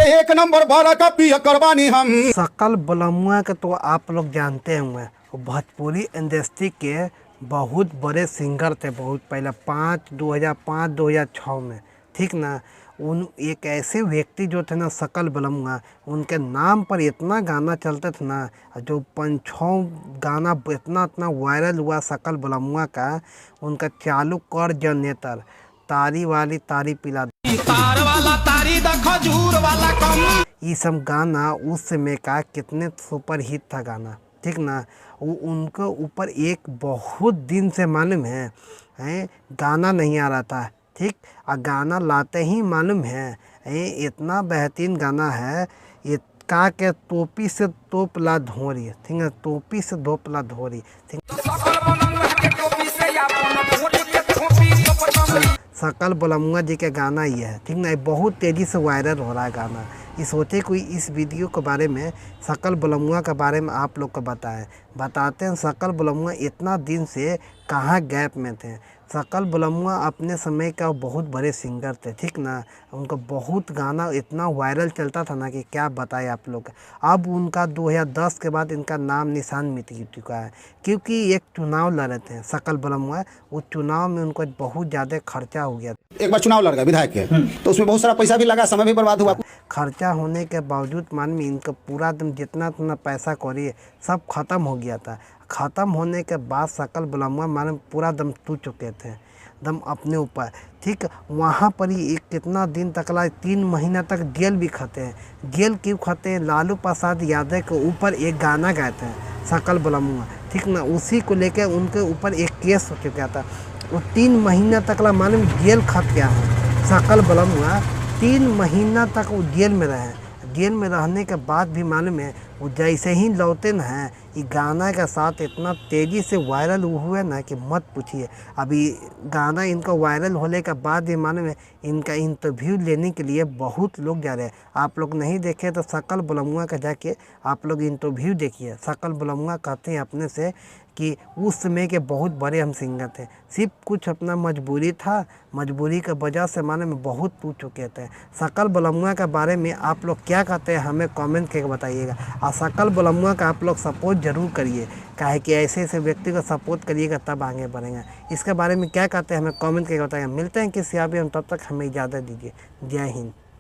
एक नंबर बारा का पिया करवानी हम। सकल बलमुआ के तो आप लोग जानते होंगे, वो भोजपुरी इंडस्ट्री के बहुत बड़े सिंगर थे। बहुत पहले 2005-2006 में, ठीक ना। उन एक ऐसे व्यक्ति जो थे ना सकल बलमुआ, उनके नाम पर इतना गाना चलते थे ना, जो 5-6 गाना इतना इतना वायरल हुआ सकल बलमुआ का। उनका चालू कर जनरेटर, तारी वाली तारी पिला, तार वाला तारी दा खजूर वाला कम। ये सब गाना उस समय का कितने सुपर हिट था गाना, ठीक ना। वो उनके ऊपर एक बहुत दिन से मालूम है गाना नहीं आ रहा था, ठीक। और गाना लाते ही मालूम है इतना बेहतरीन गाना है। ये का के टोपी से तोपला धोरी, ठीक है, टोपी से धोपला धोरी, ठीक। सकल बलमुआ जी के गाना ये है, ठीक ना। बहुत तेज़ी से वायरल हो रहा है गाना। ये सोचे कोई इस वीडियो के बारे में, सकल बलमुआ के बारे में आप लोग को बताते हैं। सकल बलमुआ इतना दिन से कहाँ गैप में थे। सकल बलमुआ अपने समय का बहुत बड़े सिंगर थे, ठीक ना। उनका बहुत गाना इतना वायरल चलता था ना कि क्या बताएं आप लोग। अब उनका 2010 के बाद इनका नाम निशान मिट चुका है, क्योंकि एक चुनाव लड़े थे सकल बलमुआ। उस चुनाव में उनको बहुत ज़्यादा खर्चा हो गया। एक बार चुनाव लड़ गए विधायक के, तो उसमें बहुत सारा पैसा भी लगा, समय भी बर्बाद हुआ। खर्चा होने के बावजूद मान में इनका पूरा दम जितना पैसा कौड़ी सब खत्म हो गया था। ख़त्म होने के बाद सकल बलमुआ माने पूरा दम टूट चुके थे, दम अपने ऊपर, ठीक। वहाँ पर ही एक कितना दिन तक 3 महीना तक जेल भी खाते हैं। जेल क्यों खाते हैं? लालू प्रसाद यादव के ऊपर एक गाना गाए थे सकल बलमुआ, ठीक ना। उसी को लेकर उनके ऊपर एक केस हो चुका था। वो 3 महीना तक मालूम जेल खट गया है सकल बलमुआ। 3 महीना तक वो जेल में रहे। जेल में रहने के बाद भी मालूम है वो जैसे ही लौटे न हैं, ये गाना के साथ इतना तेज़ी से वायरल हुए ना कि मत पूछिए। अभी गाना इनका वायरल होने के बाद भी मालूम है इनका इंटरव्यू लेने के लिए बहुत लोग जा रहे हैं। आप लोग नहीं देखे तो सकल बलमुआ का जाके आप लोग इंटरव्यू देखिए। सकल बलमुआ कहते हैं अपने से कि उस समय के बहुत बड़े हम सिंगर थे, सिर्फ कुछ अपना मजबूरी था, मजबूरी के वजह से माने में बहुत पूछ चुके थे। सकल बलमुआ के बारे में आप लोग क्या कहते हैं हमें कमेंट करके बताइएगा। और सकल बलमुआ का आप लोग सपोर्ट ज़रूर करिए, काहे कि ऐसे ऐसे व्यक्ति को सपोर्ट करिएगा तब आगे बढ़ेंगे। इसके बारे में क्या कहते हैं हमें कमेंट करके बताइएगा। मिलते हैं किसी अभी हम, तब तक हमें इजाज़त दीजिए। जय हिंद।